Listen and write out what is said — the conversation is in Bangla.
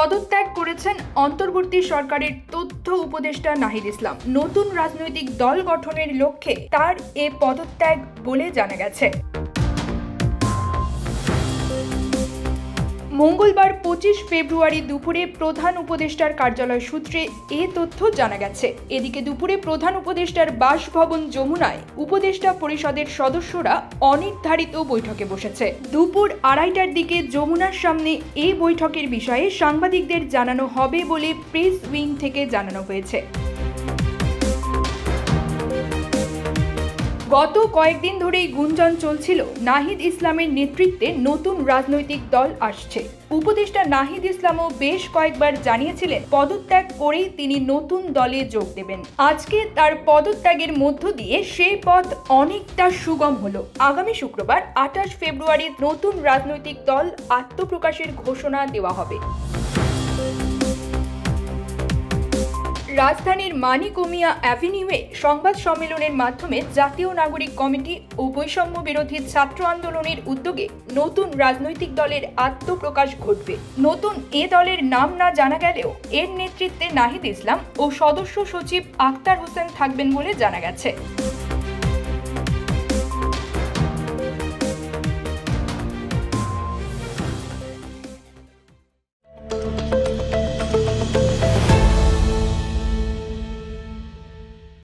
পদত্যাগ করেছেন অন্তর্বর্তী সরকারের তথ্য উপদেষ্টা নাহিদ ইসলাম। নতুন রাজনৈতিক দল গঠনের লক্ষ্যে তার এ পদত্যাগ বলে জানা গেছে। মঙ্গলবার 25 ফেব্রুয়ারি দুপুরে প্রধান উপদেষ্টার কার্যালয় সূত্রে এ তথ্য জানা গেছে। এদিকে দুপুরে প্রধান উপদেষ্টার বাসভবন যমুনায় উপদেষ্টা পরিষদের সদস্যরা অনির্ধারিত বৈঠকে বসেছে। দুপুর 2:30টার দিকে যমুনার সামনে এই বৈঠকের বিষয়ে সাংবাদিকদের জানানো হবে বলে প্রেস উইং থেকে জানানো হয়েছে। গত কয়েকদিন ধরেই গুঞ্জন চলছিল নাহিদ ইসলামের নেতৃত্বে নতুন রাজনৈতিক দল আসছে। উপদেষ্টা নাহিদ ইসলামও বেশ কয়েকবার জানিয়েছিলেন পদত্যাগ করেই তিনি নতুন দলে যোগ দেবেন। আজকে তার পদত্যাগের মধ্য দিয়ে সেই পথ অনেকটা সুগম হলো। আগামী শুক্রবার 28 ফেব্রুয়ারি নতুন রাজনৈতিক দল আত্মপ্রকাশের ঘোষণা দেওয়া হবে। রাজধানীর মানিকমিয়া অ্যাভিনিউয়ে সংবাদ সম্মেলনের মাধ্যমে জাতীয় নাগরিক কমিটি ও বৈষম্য বিরোধী ছাত্র আন্দোলনের উদ্যোগে নতুন রাজনৈতিক দলের আত্মপ্রকাশ ঘটবে। নতুন এ দলের নাম না জানা গেলেও এর নেতৃত্বে নাহিদ ইসলাম ও সদস্য সচিব আক্তার হোসেন থাকবেন বলে জানা গেছে।